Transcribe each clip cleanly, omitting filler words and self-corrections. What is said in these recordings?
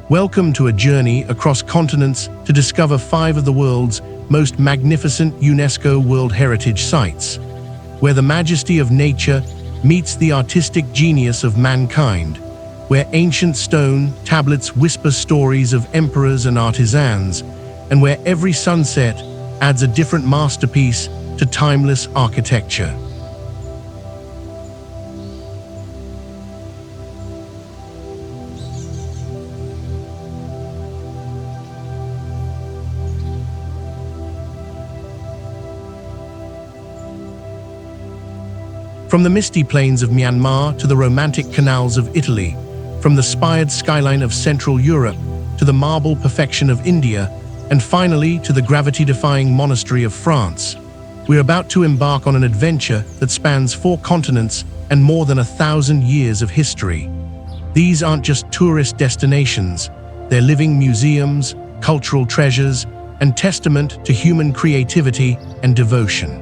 Welcome to a journey across continents to discover 5 of the world's most magnificent UNESCO World Heritage Sites, where the majesty of nature meets the artistic genius of mankind, where ancient stone tablets whisper stories of emperors and artisans, and where every sunset adds a different masterpiece to timeless architecture. From the misty plains of Myanmar to the romantic canals of Italy, from the spired skyline of Central Europe to the marble perfection of India, and finally to the gravity-defying monastery of France, we're about to embark on an adventure that spans 4 continents and more than 1,000 years of history. These aren't just tourist destinations, they're living museums, cultural treasures, and testament to human creativity and devotion.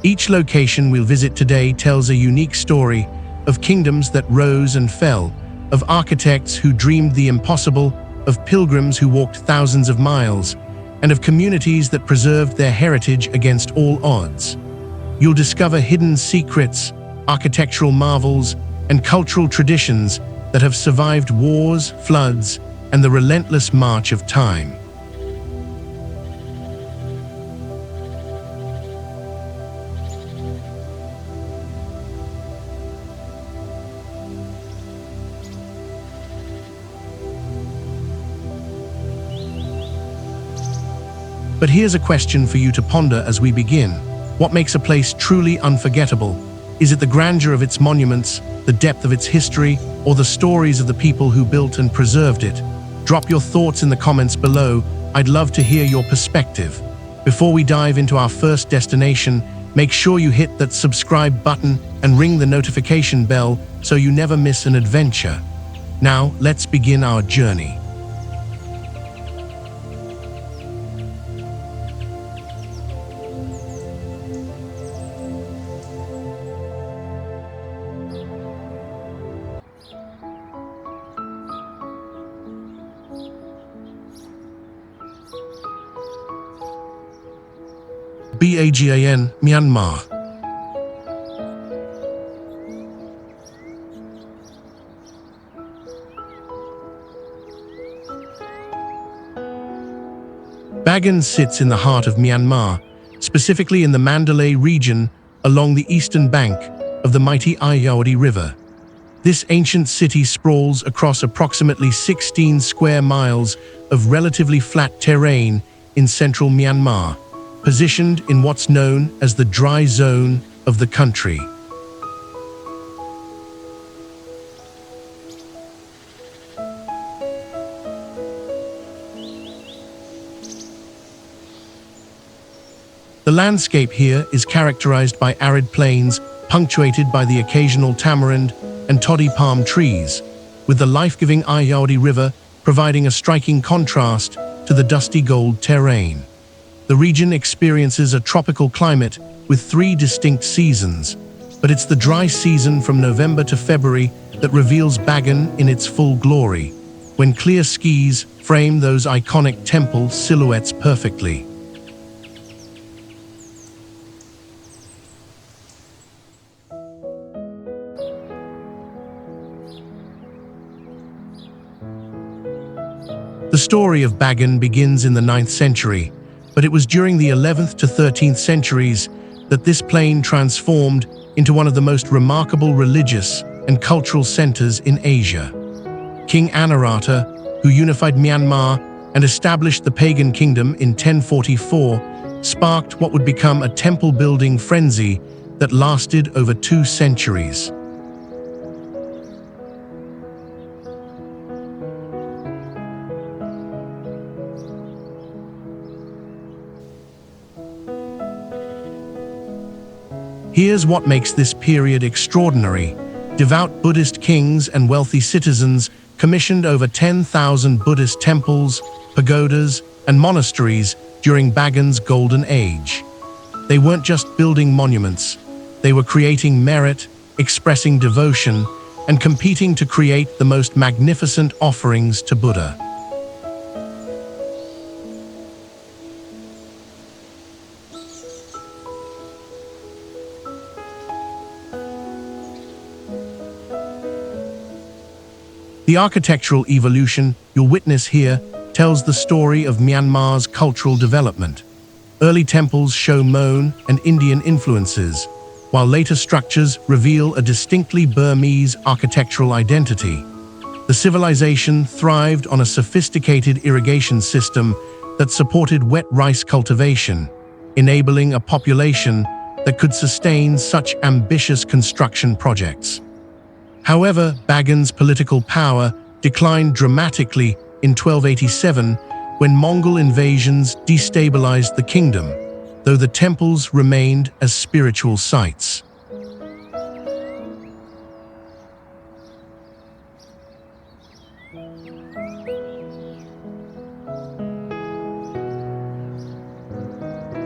Each location we'll visit today tells a unique story of kingdoms that rose and fell, of architects who dreamed the impossible, of pilgrims who walked thousands of miles, and of communities that preserved their heritage against all odds. You'll discover hidden secrets, architectural marvels, and cultural traditions that have survived wars, floods, and the relentless march of time. But here's a question for you to ponder as we begin. What makes a place truly unforgettable? Is it the grandeur of its monuments, the depth of its history, or the stories of the people who built and preserved it? Drop your thoughts in the comments below. I'd love to hear your perspective. Before we dive into our first destination, make sure you hit that subscribe button and ring the notification bell so you never miss an adventure. Now, let's begin our journey. Bagan, Myanmar. Bagan sits in the heart of Myanmar, specifically in the Mandalay region along the eastern bank of the mighty Irrawaddy River. This ancient city sprawls across approximately 16 square miles of relatively flat terrain in central Myanmar, positioned in what's known as the dry zone of the country. The landscape here is characterized by arid plains, punctuated by the occasional tamarind and toddy palm trees, with the life-giving Irrawaddy River providing a striking contrast to the dusty gold terrain. The region experiences a tropical climate with 3 distinct seasons, but it's the dry season from November to February that reveals Bagan in its full glory, when clear skies frame those iconic temple silhouettes perfectly. The story of Bagan begins in the 9th century, but it was during the 11th to 13th centuries that this plain transformed into one of the most remarkable religious and cultural centers in Asia. King Anarata, who unified Myanmar and established the pagan kingdom in 1044, sparked what would become a temple-building frenzy that lasted over 2 centuries. Here's what makes this period extraordinary. Devout Buddhist kings and wealthy citizens commissioned over 10,000 Buddhist temples, pagodas, and monasteries during Bagan's golden age. They weren't just building monuments, they were creating merit, expressing devotion, and competing to create the most magnificent offerings to Buddha. The architectural evolution you'll witness here tells the story of Myanmar's cultural development. Early temples show Mon and Indian influences, while later structures reveal a distinctly Burmese architectural identity. The civilization thrived on a sophisticated irrigation system that supported wet rice cultivation, enabling a population that could sustain such ambitious construction projects. However, Bagan's political power declined dramatically in 1287 when Mongol invasions destabilized the kingdom, though the temples remained as spiritual sites.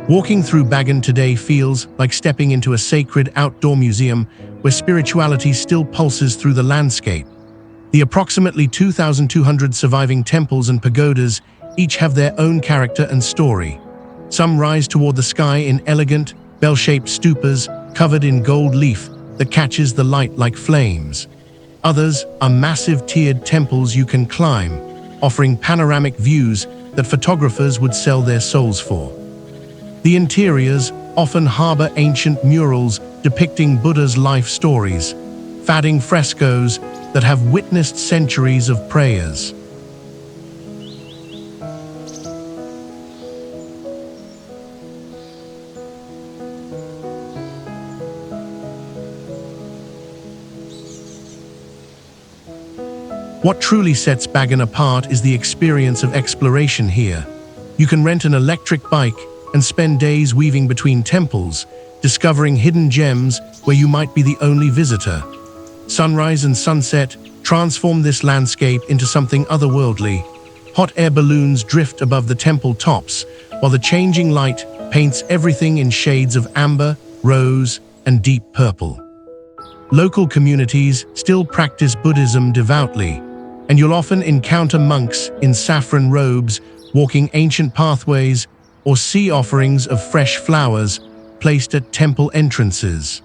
Walking through Bagan today feels like stepping into a sacred outdoor museum where spirituality still pulses through the landscape. The approximately 2,200 surviving temples and pagodas each have their own character and story. Some rise toward the sky in elegant, bell-shaped stupas covered in gold leaf that catches the light like flames. Others are massive tiered temples you can climb, offering panoramic views that photographers would sell their souls for. The interiors often harbor ancient murals depicting Buddha's life stories, fading frescoes that have witnessed centuries of prayers. What truly sets Bagan apart is the experience of exploration here. You can rent an electric bike and spend days weaving between temples, discovering hidden gems where you might be the only visitor. Sunrise and sunset transform this landscape into something otherworldly. Hot air balloons drift above the temple tops, while the changing light paints everything in shades of amber, rose, and deep purple. Local communities still practice Buddhism devoutly, and you'll often encounter monks in saffron robes walking ancient pathways or see offerings of fresh flowers placed at temple entrances.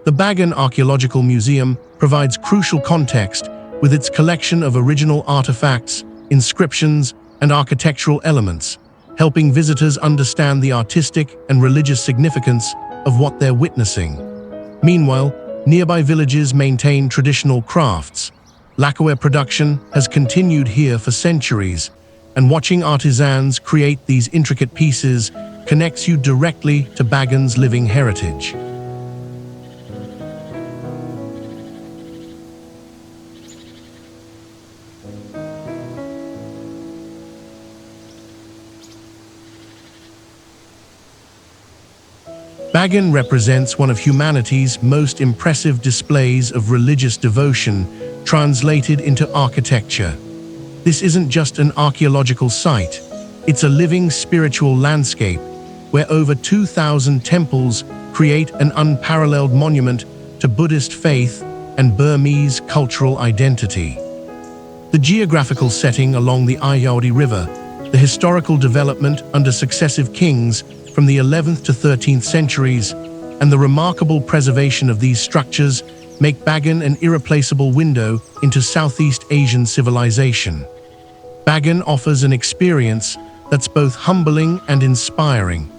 The Bagan Archaeological Museum provides crucial context with its collection of original artifacts, inscriptions, and architectural elements, helping visitors understand the artistic and religious significance of what they're witnessing. Meanwhile, nearby villages maintain traditional crafts. Lacquerware production has continued here for centuries, and watching artisans create these intricate pieces connects you directly to Bagan's living heritage. Bagan represents one of humanity's most impressive displays of religious devotion translated into architecture. This isn't just an archaeological site, it's a living spiritual landscape where over 2,000 temples create an unparalleled monument to Buddhist faith and Burmese cultural identity. The geographical setting along the Ayeyarwady River, the historical development under successive kings from the 11th to 13th centuries, and the remarkable preservation of these structures make Bagan an irreplaceable window into Southeast Asian civilization. Bagan offers an experience that's both humbling and inspiring,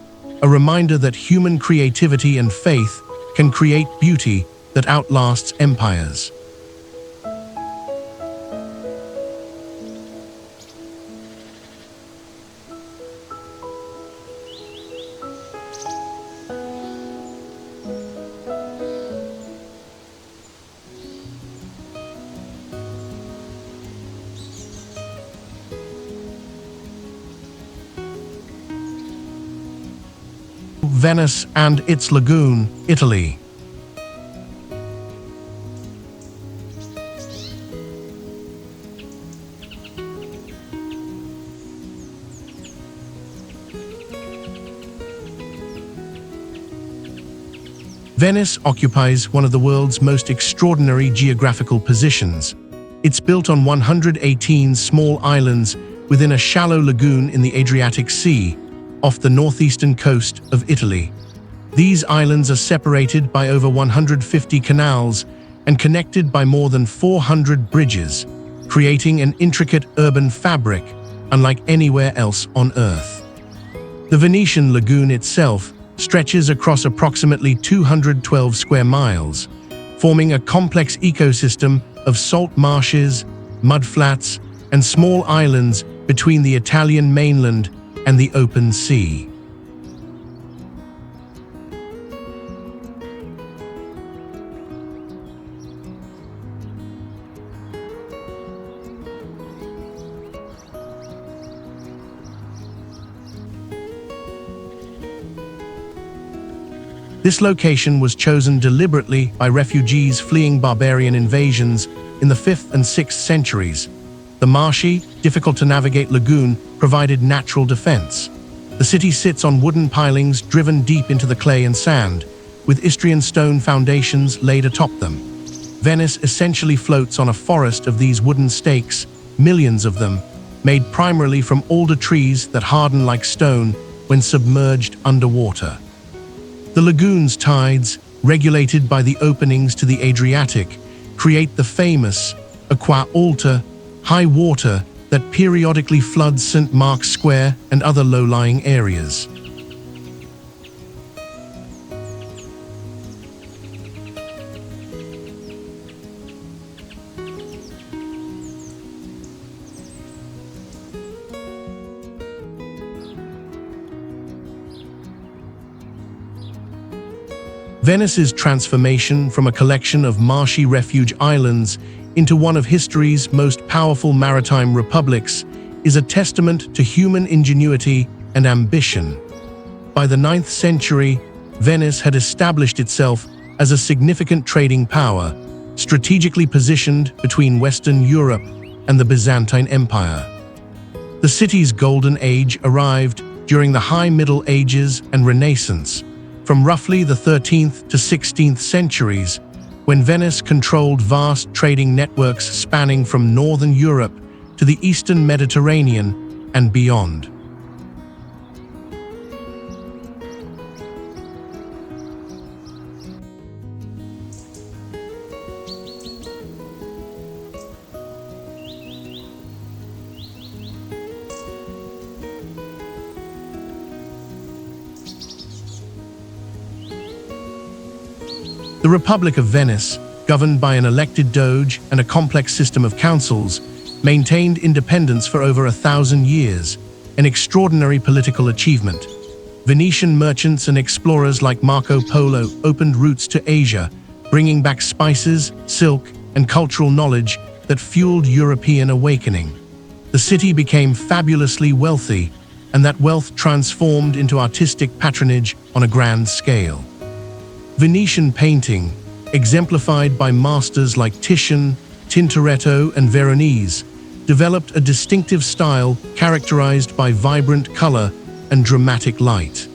a reminder that human creativity and faith can create beauty that outlasts empires. Venice and its lagoon, Italy. Venice occupies one of the world's most extraordinary geographical positions. It's built on 118 small islands within a shallow lagoon in the Adriatic Sea, off the northeastern coast of Italy. These islands are separated by over 150 canals and connected by more than 400 bridges, creating an intricate urban fabric unlike anywhere else on Earth. The Venetian lagoon itself stretches across approximately 212 square miles, forming a complex ecosystem of salt marshes, mudflats, and small islands between the Italian mainland and the open sea. This location was chosen deliberately by refugees fleeing barbarian invasions in the 5th and 6th centuries. The marshy, difficult-to-navigate lagoon provided natural defense. The city sits on wooden pilings driven deep into the clay and sand, with Istrian stone foundations laid atop them. Venice essentially floats on a forest of these wooden stakes, millions of them, made primarily from alder trees that harden like stone when submerged underwater. The lagoon's tides, regulated by the openings to the Adriatic, create the famous acqua alta, high water that periodically floods St. Mark's Square and other low-lying areas. Venice's transformation from a collection of marshy refuge islands into one of history's most powerful maritime republics is a testament to human ingenuity and ambition. By the 9th century, Venice had established itself as a significant trading power, strategically positioned between Western Europe and the Byzantine Empire. The city's golden age arrived during the High Middle Ages and Renaissance, from roughly the 13th to 16th centuries, when Venice controlled vast trading networks spanning from northern Europe to the eastern Mediterranean and beyond. The Republic of Venice, governed by an elected doge and a complex system of councils, maintained independence for over 1,000 years, an extraordinary political achievement. Venetian merchants and explorers like Marco Polo opened routes to Asia, bringing back spices, silk, and cultural knowledge that fueled European awakening. The city became fabulously wealthy, and that wealth transformed into artistic patronage on a grand scale. Venetian painting, exemplified by masters like Titian, Tintoretto, and Veronese, developed a distinctive style characterized by vibrant color and dramatic light.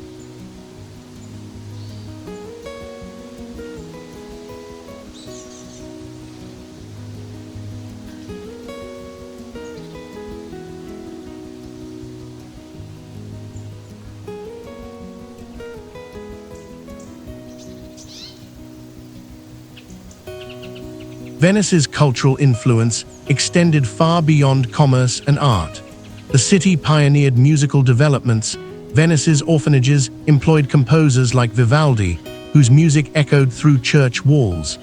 Venice's cultural influence extended far beyond commerce and art. The city pioneered musical developments. Venice's orphanages employed composers like Vivaldi, whose music echoed through church walls.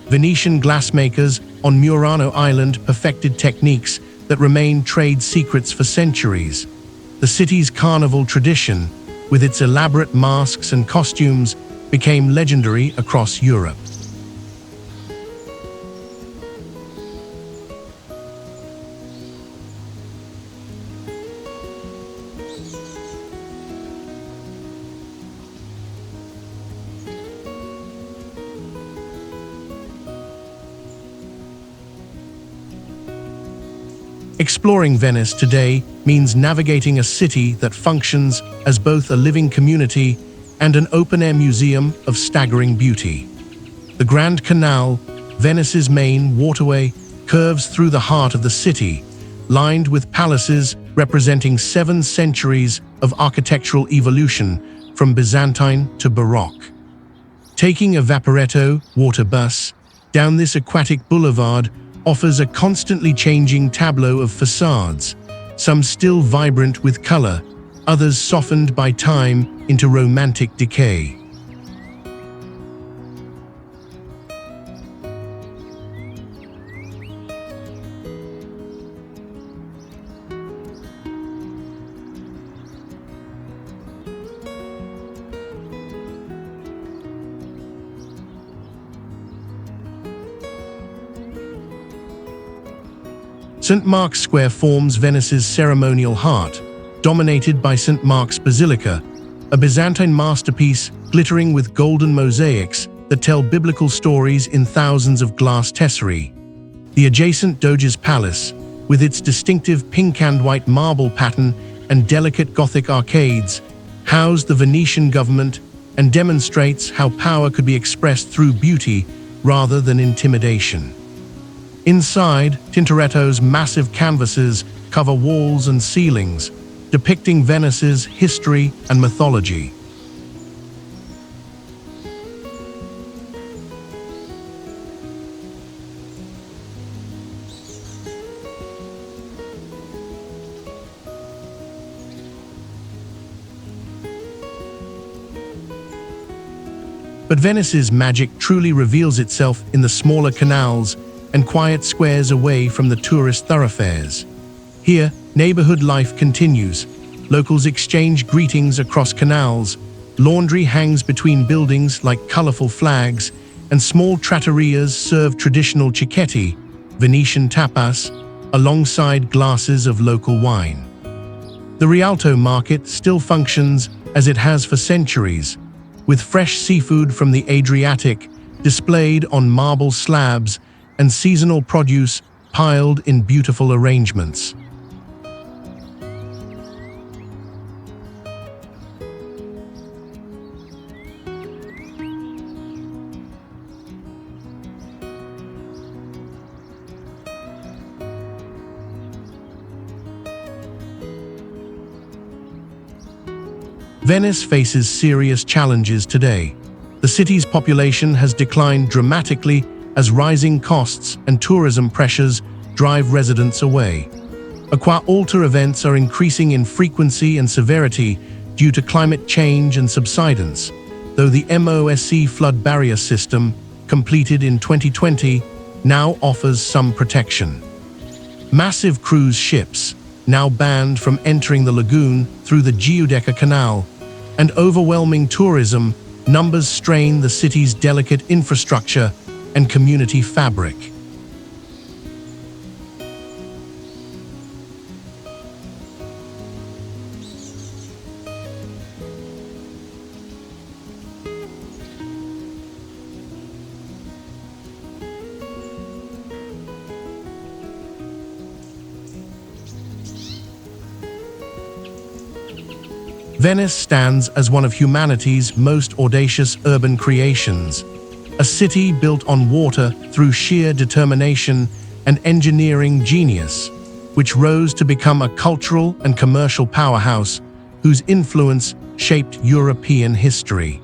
Venetian glassmakers on Murano Island perfected techniques that remain trade secrets for centuries. The city's carnival tradition, with its elaborate masks and costumes, became legendary across Europe. Exploring Venice today means navigating a city that functions as both a living community and an open-air museum of staggering beauty. The Grand Canal, Venice's main waterway, curves through the heart of the city, lined with palaces representing 7 centuries of architectural evolution from Byzantine to Baroque. Taking a Vaporetto water bus down this aquatic boulevard offers a constantly changing tableau of facades, some still vibrant with color, others softened by time into romantic decay. St. Mark's Square forms Venice's ceremonial heart, dominated by St. Mark's Basilica, a Byzantine masterpiece glittering with golden mosaics that tell biblical stories in thousands of glass tesserae. The adjacent Doge's Palace, with its distinctive pink and white marble pattern and delicate Gothic arcades, housed the Venetian government and demonstrates how power could be expressed through beauty rather than intimidation. Inside, Tintoretto's massive canvases cover walls and ceilings, depicting Venice's history and mythology. But Venice's magic truly reveals itself in the smaller canals and quiet squares away from the tourist thoroughfares. Here, neighborhood life continues. Locals exchange greetings across canals, laundry hangs between buildings like colorful flags, and small trattorias serve traditional cicchetti, Venetian tapas, alongside glasses of local wine. The Rialto market still functions as it has for centuries, with fresh seafood from the Adriatic displayed on marble slabs and seasonal produce piled in beautiful arrangements. Venice faces serious challenges today. The city's population has declined dramatically as rising costs and tourism pressures drive residents away. Aqua-alta events are increasing in frequency and severity due to climate change and subsidence, though the MOSC flood barrier system, completed in 2020, now offers some protection. Massive cruise ships, now banned from entering the lagoon through the Giudecca Canal, and overwhelming tourism numbers strain the city's delicate infrastructure and community fabric. Venice stands as one of humanity's most audacious urban creations, a city built on water through sheer determination and engineering genius, which rose to become a cultural and commercial powerhouse whose influence shaped European history.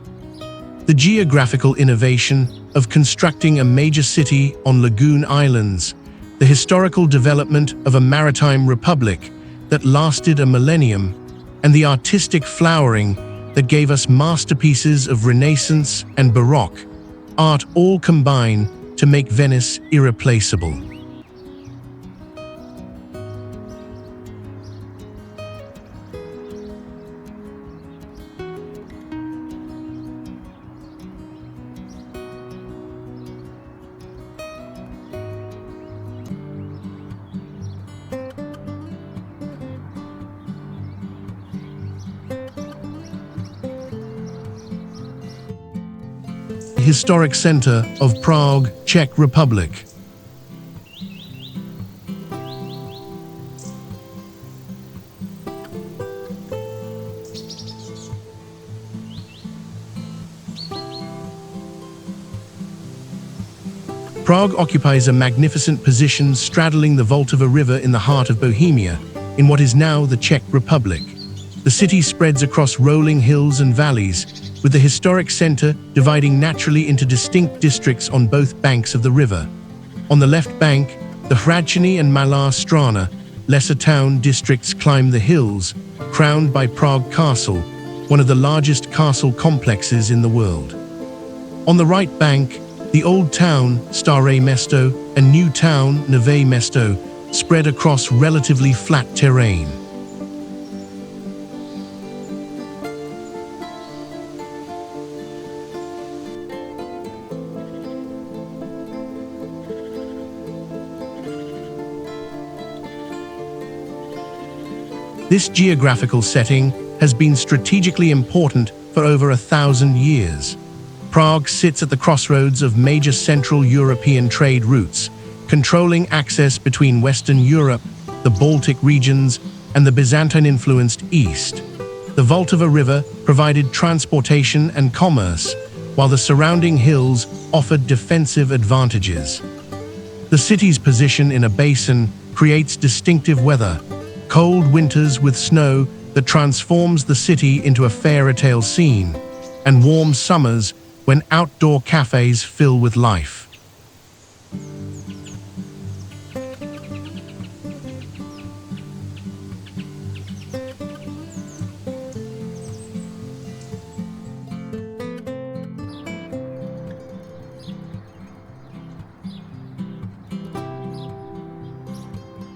The geographical innovation of constructing a major city on lagoon islands, the historical development of a maritime republic that lasted a millennium, and the artistic flowering that gave us masterpieces of Renaissance and Baroque art all combine to make Venice irreplaceable. Historic center of Prague, Czech Republic. Prague occupies a magnificent position straddling the Vltava River in the heart of Bohemia, in what is now the Czech Republic. The city spreads across rolling hills and valleys, with the historic center dividing naturally into distinct districts on both banks of the river. On the left bank, the Hradčany and Malá Strana, lesser town districts climb the hills, crowned by Prague Castle, one of the largest castle complexes in the world. On the right bank, the Old Town, Staré Mesto, and New Town, Nové Mesto, spread across relatively flat terrain. This geographical setting has been strategically important for over 1,000 years. Prague sits at the crossroads of major Central European trade routes, controlling access between Western Europe, the Baltic regions, and the Byzantine-influenced East. The Vltava River provided transportation and commerce, while the surrounding hills offered defensive advantages. The city's position in a basin creates distinctive weather, cold winters with snow that transforms the city into a fairytale scene, and warm summers when outdoor cafes fill with life.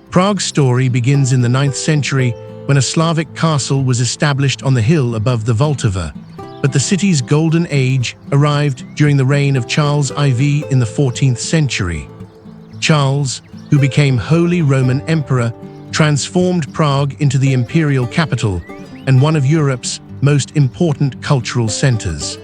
Prague's story begins in the 9th century when a Slavic castle was established on the hill above the Vltava, but the city's golden age arrived during the reign of Charles IV in the 14th century. Charles, who became Holy Roman Emperor, transformed Prague into the imperial capital and one of Europe's most important cultural centers.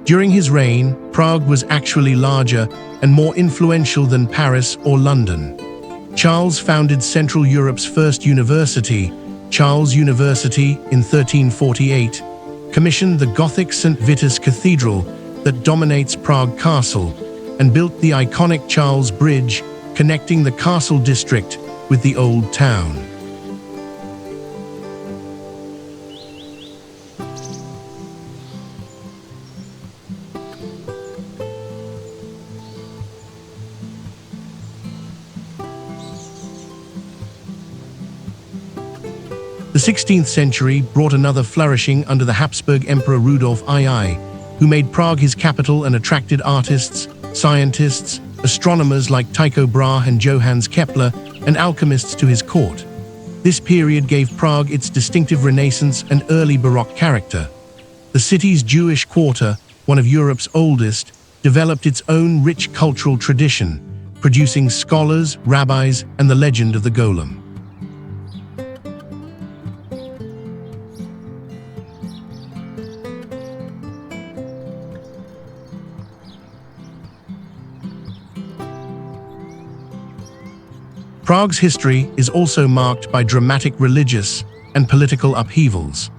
During his reign, Prague was actually larger and more influential than Paris or London. Charles founded Central Europe's first university, Charles University, in 1348, commissioned the Gothic St. Vitus Cathedral that dominates Prague Castle, and built the iconic Charles Bridge, connecting the castle district with the Old Town. The 16th century brought another flourishing under the Habsburg Emperor Rudolf II, who made Prague his capital and attracted artists, scientists, astronomers like Tycho Brahe and Johannes Kepler, and alchemists to his court. This period gave Prague its distinctive Renaissance and early Baroque character. The city's Jewish quarter, one of Europe's oldest, developed its own rich cultural tradition, producing scholars, rabbis, and the legend of the Golem. Prague's history is also marked by dramatic religious and political upheavals.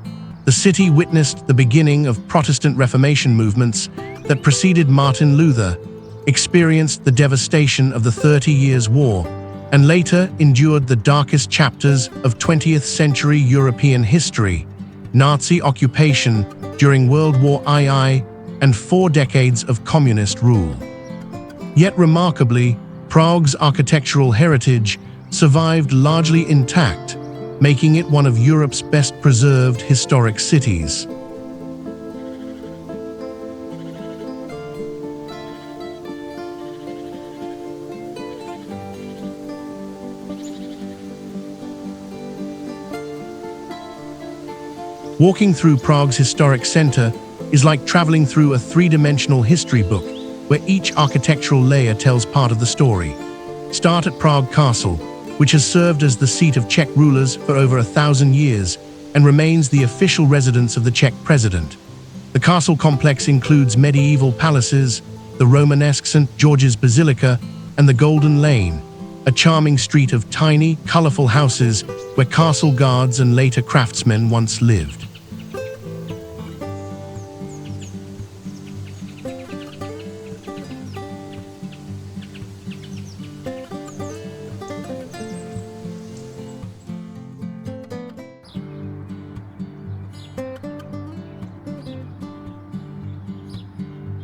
The city witnessed the beginning of Protestant Reformation movements that preceded Martin Luther, experienced the devastation of the 30 Years' War, and later endured the darkest chapters of 20th century European history, Nazi occupation during World War II, and 4 decades of communist rule. Yet remarkably, Prague's architectural heritage survived largely intact, making it one of Europe's best preserved historic cities. Walking through Prague's historic center is like traveling through a 3-dimensional history book, where each architectural layer tells part of the story. Start at Prague Castle, which has served as the seat of Czech rulers for over 1,000 years and remains the official residence of the Czech president. The castle complex includes medieval palaces, the Romanesque St. George's Basilica, and the Golden Lane, a charming street of tiny, colorful houses where castle guards and later craftsmen once lived.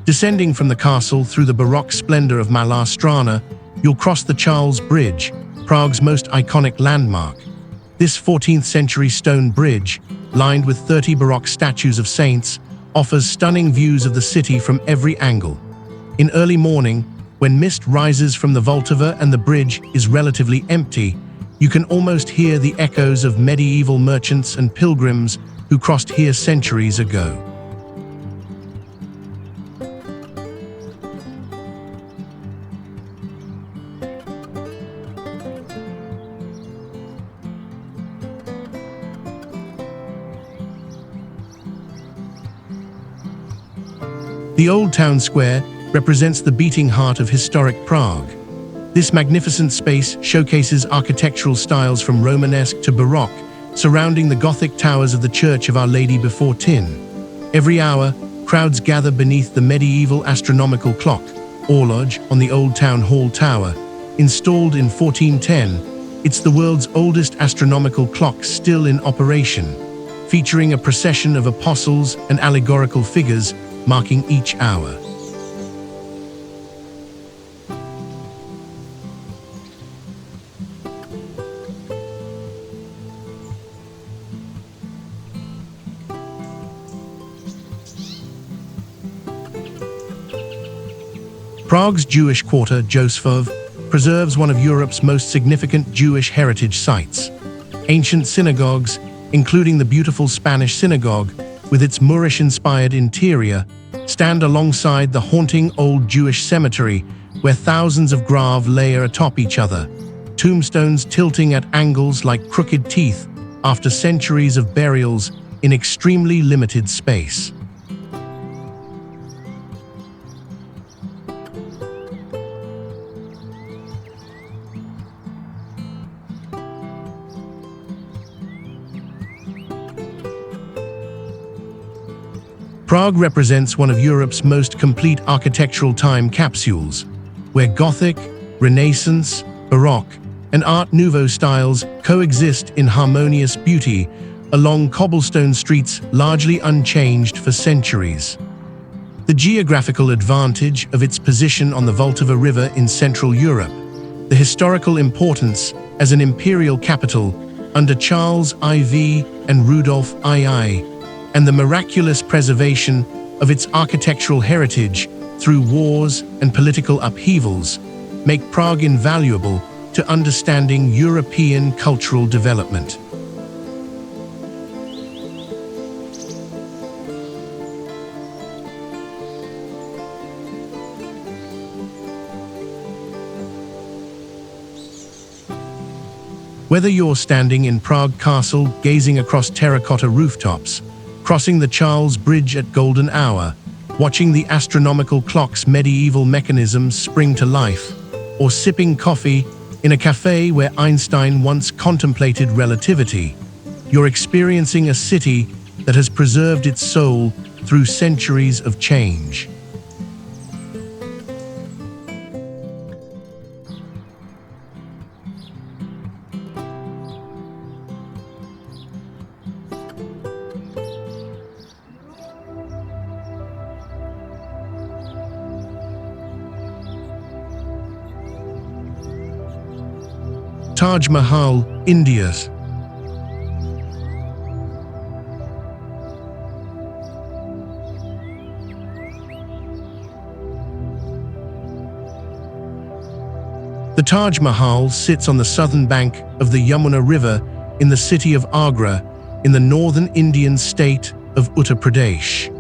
Descending from the castle through the Baroque splendor of Mala Strana, you'll cross the Charles Bridge, Prague's most iconic landmark. This 14th-century stone bridge, lined with 30 Baroque statues of saints, offers stunning views of the city from every angle. In early morning, when mist rises from the Vltava and the bridge is relatively empty, you can almost hear the echoes of medieval merchants and pilgrims who crossed here centuries ago. The Old Town Square represents the beating heart of historic Prague. This magnificent space showcases architectural styles from Romanesque to Baroque, surrounding the Gothic towers of the Church of Our Lady before Tin. Every hour, crowds gather beneath the medieval astronomical clock, Orloj, on the Old Town Hall Tower. Installed in 1410, it's the world's oldest astronomical clock still in operation, featuring a procession of apostles and allegorical figures marking each hour. Prague's Jewish quarter, Josefov, preserves one of Europe's most significant Jewish heritage sites. Ancient synagogues, including the beautiful Spanish synagogue, with its Moorish-inspired interior, stand alongside the haunting old Jewish cemetery where thousands of graves layer atop each other, tombstones tilting at angles like crooked teeth after centuries of burials in extremely limited space. Prague represents one of Europe's most complete architectural time capsules, where Gothic, Renaissance, Baroque, and Art Nouveau styles coexist in harmonious beauty along cobblestone streets largely unchanged for centuries. The geographical advantage of its position on the Vltava River in Central Europe, the historical importance as an imperial capital under Charles IV and Rudolf II, and the miraculous preservation of its architectural heritage through wars and political upheavals make Prague invaluable to understanding European cultural development. Whether you're standing in Prague Castle gazing across terracotta rooftops, crossing the Charles Bridge at golden hour, watching the astronomical clock's medieval mechanisms spring to life, or sipping coffee in a cafe where Einstein once contemplated relativity, you're experiencing a city that has preserved its soul through centuries of change. Taj Mahal, India. The Taj Mahal sits on the southern bank of the Yamuna River in the city of Agra, in the northern Indian state of Uttar Pradesh.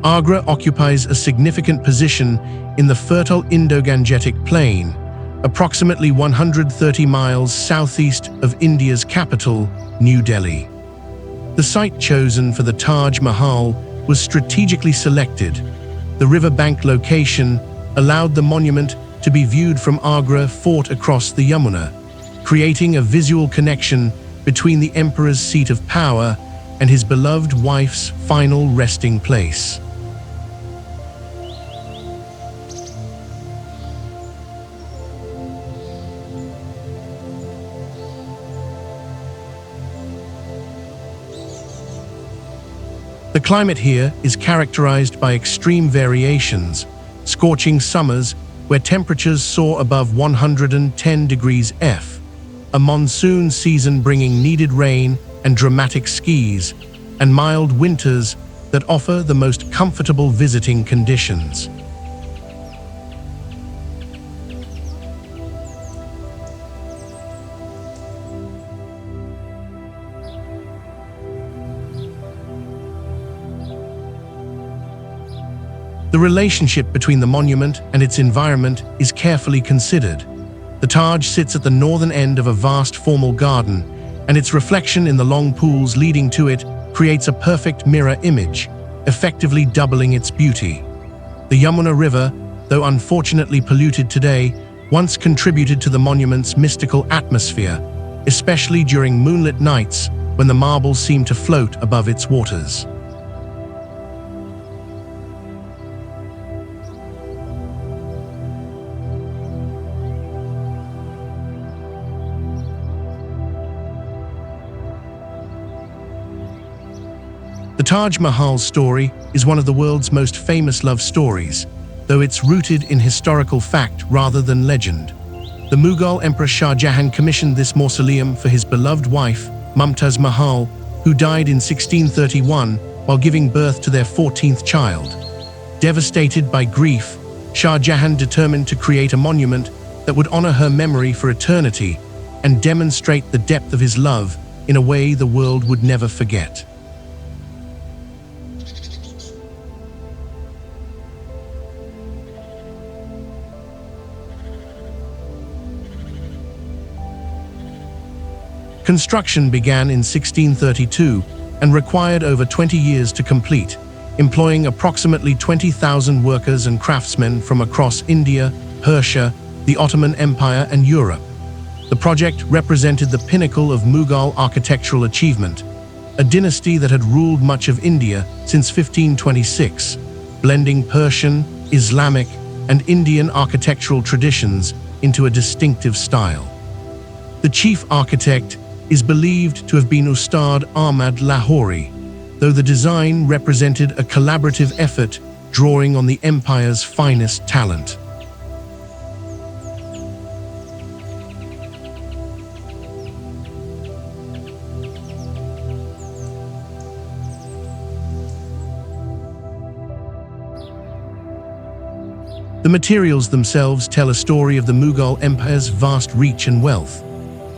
Agra occupies a significant position in the fertile Indo-Gangetic Plain, approximately 130 miles southeast of India's capital, New Delhi. The site chosen for the Taj Mahal was strategically selected. The riverbank location, allowed the monument to be viewed from Agra Fort across the Yamuna, creating a visual connection between the emperor's seat of power and his beloved wife's final resting place. The climate here is characterized by extreme variations, scorching summers where temperatures soar above 110 degrees F, a monsoon season bringing needed rain and dramatic skis, and mild winters that offer the most comfortable visiting conditions. The relationship between the monument and its environment is carefully considered. The Taj sits at the northern end of a vast formal garden, and its reflection in the long pools leading to it creates a perfect mirror image, effectively doubling its beauty. The Yamuna River, though unfortunately polluted today, once contributed to the monument's mystical atmosphere, especially during moonlit nights when the marble seemed to float above its waters. The Taj Mahal's story is one of the world's most famous love stories, though it's rooted in historical fact rather than legend. The Mughal Emperor Shah Jahan commissioned this mausoleum for his beloved wife, Mumtaz Mahal, who died in 1631 while giving birth to their 14th child. Devastated by grief, Shah Jahan determined to create a monument that would honor her memory for eternity and demonstrate the depth of his love in a way the world would never forget. Construction began in 1632 and required over 20 years to complete, employing approximately 20,000 workers and craftsmen from across India, Persia, the Ottoman Empire, and Europe. The project represented the pinnacle of Mughal architectural achievement, a dynasty that had ruled much of India since 1526, blending Persian, Islamic, and Indian architectural traditions into a distinctive style. The chief architect is believed to have been Ustad Ahmad Lahori, though the design represented a collaborative effort drawing on the empire's finest talent. The materials themselves tell a story of the Mughal Empire's vast reach and wealth.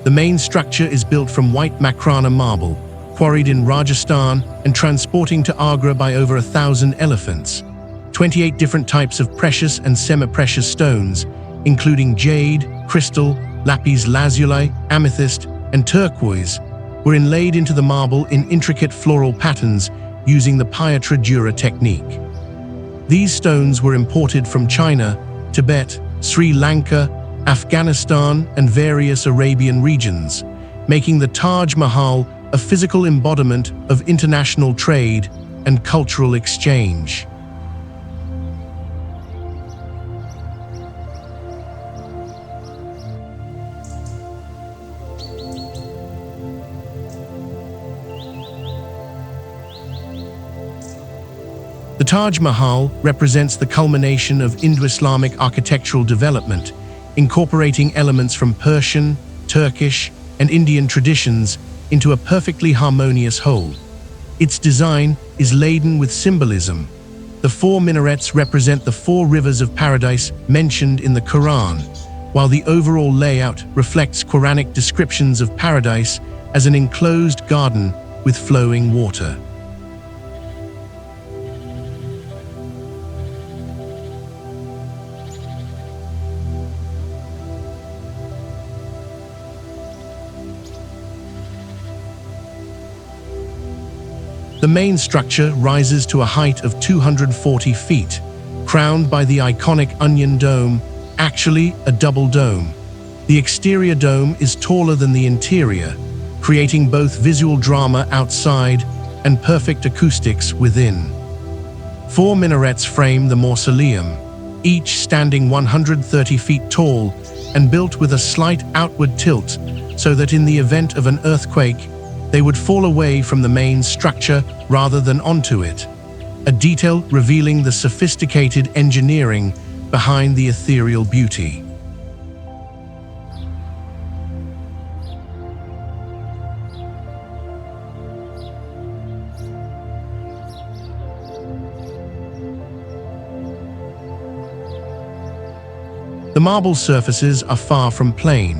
The main structure is built from white Makrana marble, quarried in Rajasthan and transporting to Agra by over 1,000 elephants. 28 different types of precious and semi-precious stones, including jade, crystal, lapis lazuli, amethyst, and turquoise, were inlaid into the marble in intricate floral patterns using the Pietra dura technique. These stones were imported from China, Tibet, Sri Lanka, Afghanistan, and various Arabian regions, making the Taj Mahal a physical embodiment of international trade and cultural exchange. The Taj Mahal represents the culmination of Indo-Islamic architectural development, incorporating elements from Persian, Turkish, and Indian traditions into a perfectly harmonious whole. Its design is laden with symbolism. The 4 minarets represent the 4 rivers of paradise mentioned in the Quran, while the overall layout reflects Quranic descriptions of paradise as an enclosed garden with flowing water. The main structure rises to a height of 240 feet, crowned by the iconic onion dome, actually a double dome. The exterior dome is taller than the interior, creating both visual drama outside and perfect acoustics within. 4 minarets frame the mausoleum, each standing 130 feet tall and built with a slight outward tilt so that in the event of an earthquake, they would fall away from the main structure rather than onto it, a detail revealing the sophisticated engineering behind the ethereal beauty. The marble surfaces are far from plain.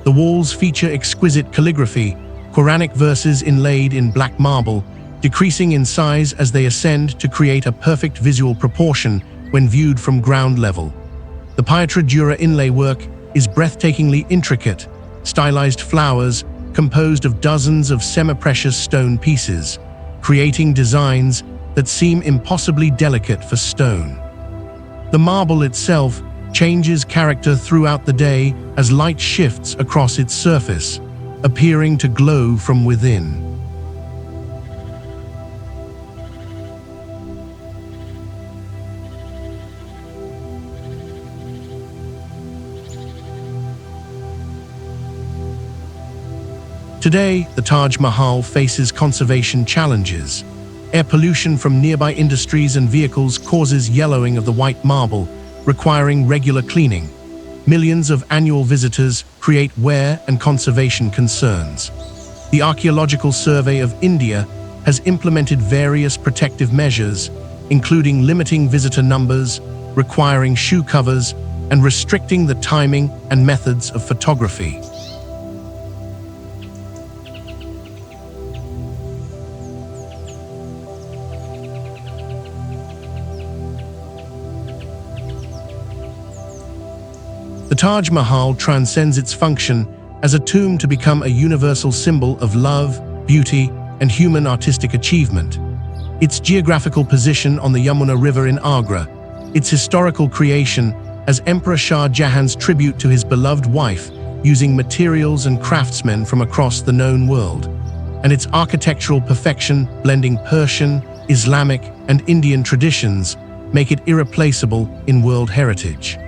The walls feature exquisite calligraphy, Quranic verses inlaid in black marble, decreasing in size as they ascend to create a perfect visual proportion when viewed from ground level. The Pietra Dura inlay work is breathtakingly intricate, stylized flowers composed of dozens of semi-precious stone pieces, creating designs that seem impossibly delicate for stone. The marble itself changes character throughout the day as light shifts across its surface, appearing to glow from within. Today, the Taj Mahal faces conservation challenges. Air pollution from nearby industries and vehicles causes yellowing of the white marble, requiring regular cleaning. Millions of annual visitors create wear and conservation concerns. The Archaeological Survey of India has implemented various protective measures, including limiting visitor numbers, requiring shoe covers, and restricting the timing and methods of photography. The Taj Mahal transcends its function as a tomb to become a universal symbol of love, beauty, and human artistic achievement. Its geographical position on the Yamuna River in Agra, its historical creation as Emperor Shah Jahan's tribute to his beloved wife using materials and craftsmen from across the known world, and its architectural perfection blending Persian, Islamic, and Indian traditions make it irreplaceable in world heritage.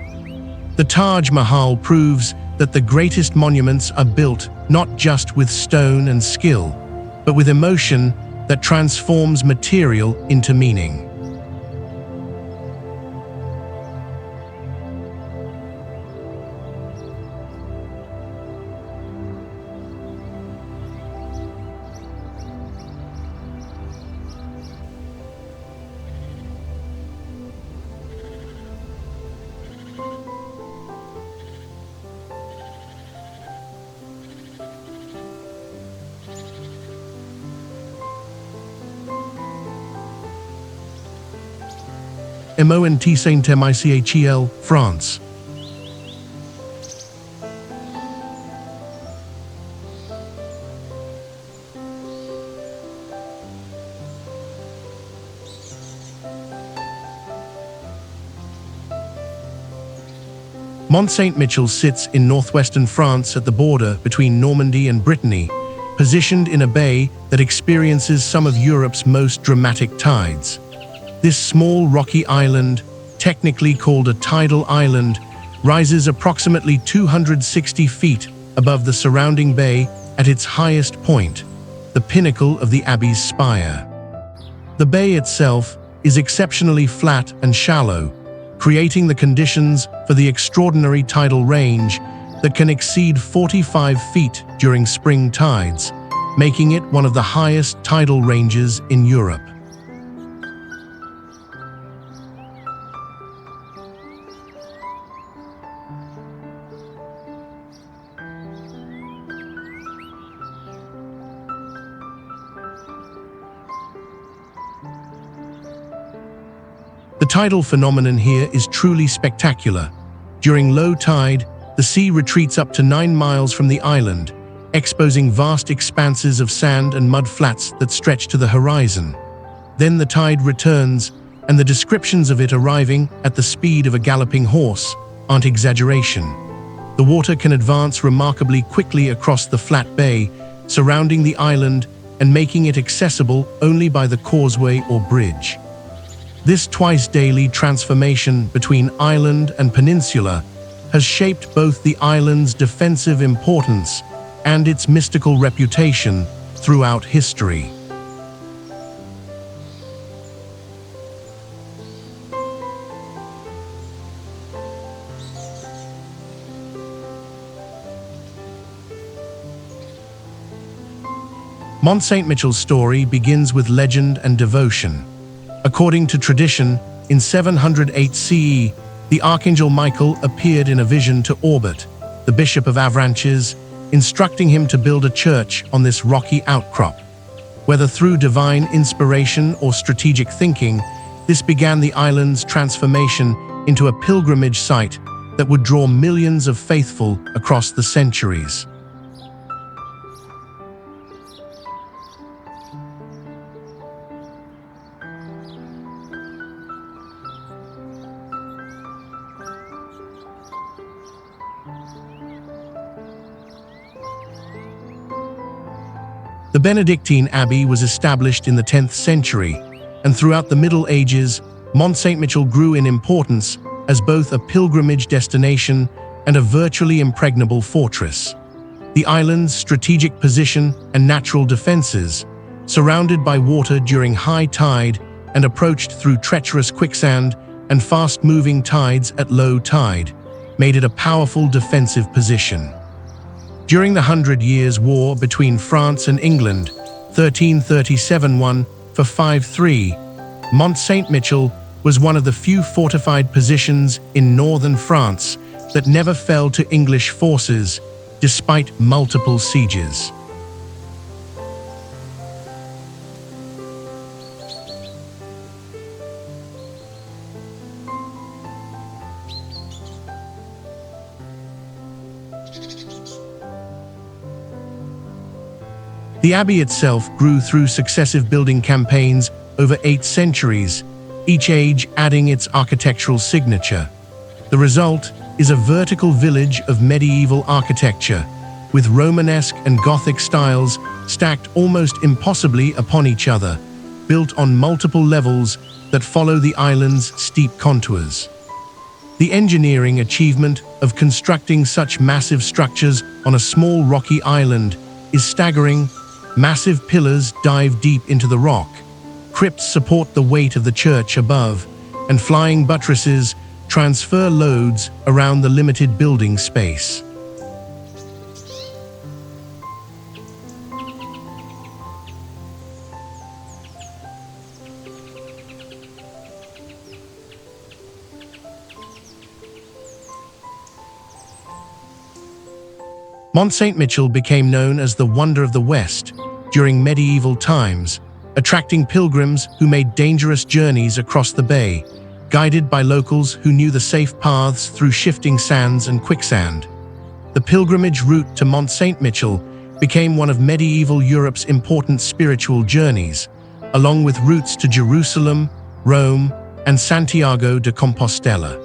The Taj Mahal proves that the greatest monuments are built not just with stone and skill, but with emotion that transforms material into meaning. Mont-Saint-Michel, France. Mont-Saint-Michel sits in northwestern France at the border between Normandy and Brittany, positioned in a bay that experiences some of Europe's most dramatic tides. This small rocky island, technically called a tidal island, rises approximately 260 feet above the surrounding bay at its highest point, the pinnacle of the abbey's spire. The bay itself is exceptionally flat and shallow, creating the conditions for the extraordinary tidal range that can exceed 45 feet during spring tides, making it one of the highest tidal ranges in Europe. The tidal phenomenon here is truly spectacular. During low tide, the sea retreats up to 9 miles from the island, exposing vast expanses of sand and mud flats that stretch to the horizon. Then the tide returns, and the descriptions of it arriving at the speed of a galloping horse aren't exaggeration. The water can advance remarkably quickly across the flat bay, surrounding the island and making it accessible only by the causeway or bridge. This twice-daily transformation between island and peninsula has shaped both the island's defensive importance and its mystical reputation throughout history. Mont-Saint-Michel's story begins with legend and devotion. According to tradition, in 708 CE, the Archangel Michael appeared in a vision to Orbit, the Bishop of Avranches, instructing him to build a church on this rocky outcrop. Whether through divine inspiration or strategic thinking, this began the island's transformation into a pilgrimage site that would draw millions of faithful across the centuries. The Benedictine Abbey was established in the 10th century, and throughout the Middle Ages, Mont-Saint-Michel grew in importance as both a pilgrimage destination and a virtually impregnable fortress. The island's strategic position and natural defenses, surrounded by water during high tide and approached through treacherous quicksand and fast-moving tides at low tide, made it a powerful defensive position. During the 100 Years' War between France and England, 1337–53, Mont-Saint-Michel was one of the few fortified positions in northern France that never fell to English forces, despite multiple sieges. The abbey itself grew through successive building campaigns over 8 centuries, each age adding its architectural signature. The result is a vertical village of medieval architecture, with Romanesque and Gothic styles stacked almost impossibly upon each other, built on multiple levels that follow the island's steep contours. The engineering achievement of constructing such massive structures on a small rocky island is staggering. Massive pillars dive deep into the rock, crypts support the weight of the church above, and flying buttresses transfer loads around the limited building space. Mont-Saint-Michel became known as the Wonder of the West during medieval times, attracting pilgrims who made dangerous journeys across the bay, guided by locals who knew the safe paths through shifting sands and quicksand. The pilgrimage route to Mont-Saint-Michel became one of medieval Europe's important spiritual journeys, along with routes to Jerusalem, Rome, and Santiago de Compostela.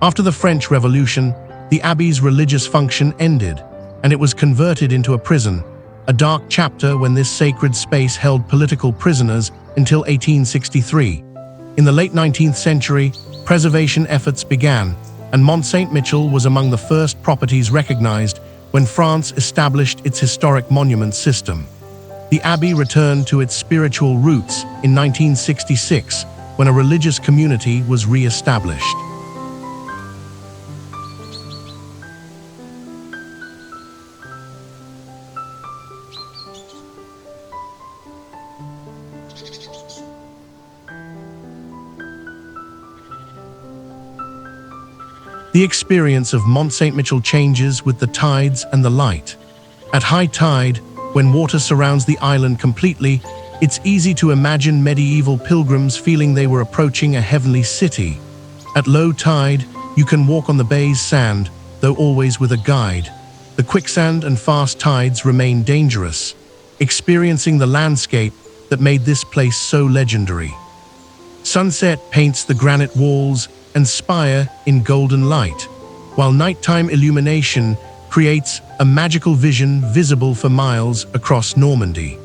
After the French Revolution, the abbey's religious function ended, and it was converted into a prison, a dark chapter when this sacred space held political prisoners until 1863. In the late 19th century, preservation efforts began, and Mont-Saint-Michel was among the first properties recognized when France established its historic monument system. The abbey returned to its spiritual roots in 1966, when a religious community was re-established. The experience of Mont-Saint-Michel changes with the tides and the light. At high tide, when water surrounds the island completely, It's easy to imagine medieval pilgrims feeling they were approaching a heavenly city. At low tide, you can walk on the bay's sand, though always with a guide. The quicksand and fast tides remain dangerous, experiencing the landscape that made this place so legendary. Sunset paints the granite walls and spire in golden light, while nighttime illumination creates a magical vision visible for miles across Normandy.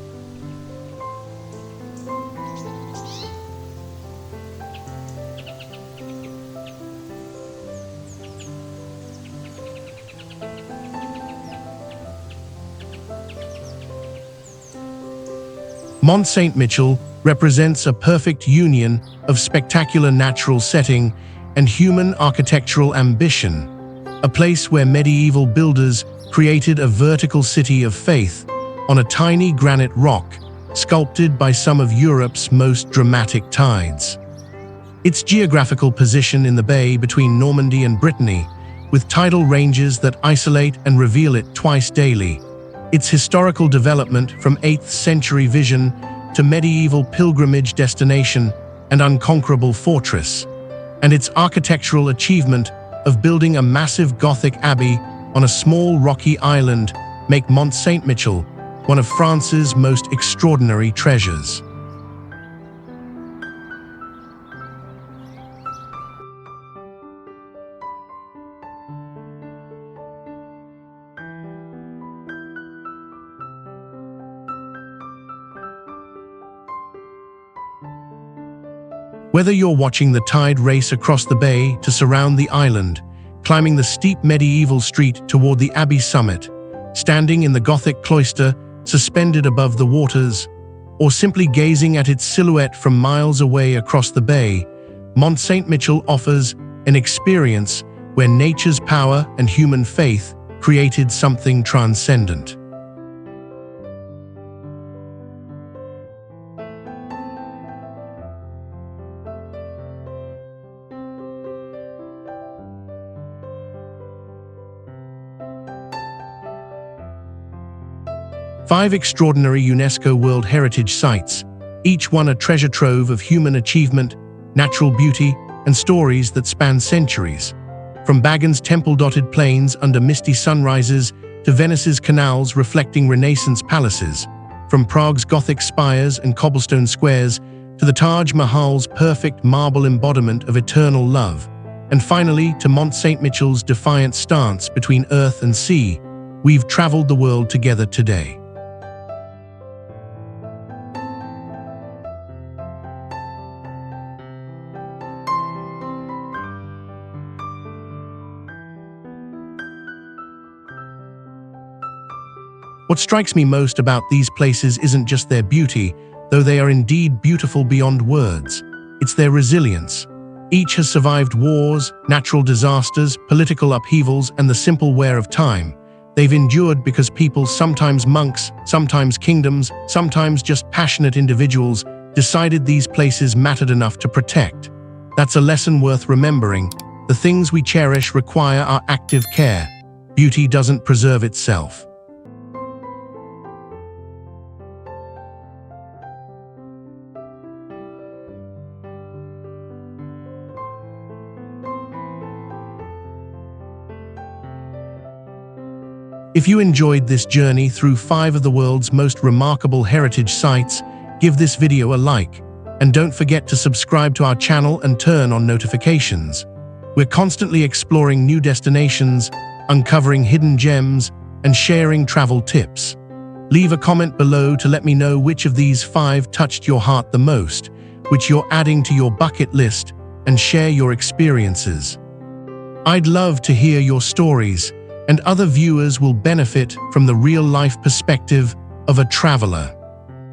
Mont-Saint-Michel represents a perfect union of spectacular natural setting and human architectural ambition, a place where medieval builders created a vertical city of faith on a tiny granite rock sculpted by some of Europe's most dramatic tides. Its geographical position in the bay between Normandy and Brittany, with tidal ranges that isolate and reveal it twice daily, its historical development from 8th century vision to medieval pilgrimage destination and unconquerable fortress, and its architectural achievement of building a massive Gothic abbey on a small rocky island make Mont-Saint-Michel one of France's most extraordinary treasures. Whether you're watching the tide race across the bay to surround the island, climbing the steep medieval street toward the abbey summit, standing in the Gothic cloister suspended above the waters, or simply gazing at its silhouette from miles away across the bay, Mont-Saint-Michel offers an experience where nature's power and human faith created something transcendent. Five extraordinary UNESCO World Heritage Sites, each one a treasure trove of human achievement, natural beauty, and stories that span centuries. From Bagan's temple-dotted plains under misty sunrises to Venice's canals reflecting Renaissance palaces, from Prague's Gothic spires and cobblestone squares to the Taj Mahal's perfect marble embodiment of eternal love, and finally to Mont-Saint-Michel's defiant stance between earth and sea, we've traveled the world together today. What strikes me most about these places isn't just their beauty, though they are indeed beautiful beyond words. It's their resilience. Each has survived wars, natural disasters, political upheavals, and the simple wear of time. They've endured because people, sometimes monks, sometimes kingdoms, sometimes just passionate individuals, decided these places mattered enough to protect. That's a lesson worth remembering. The things we cherish require our active care. Beauty doesn't preserve itself. If you enjoyed this journey through 5 of the world's most remarkable heritage sites, give this video a like, and don't forget to subscribe to our channel and turn on notifications. We're constantly exploring new destinations, uncovering hidden gems, and sharing travel tips. Leave a comment below to let me know which of these 5 touched your heart the most, which you're adding to your bucket list, and share your experiences. I'd love to hear your stories, and other viewers will benefit from the real-life perspective of a traveler.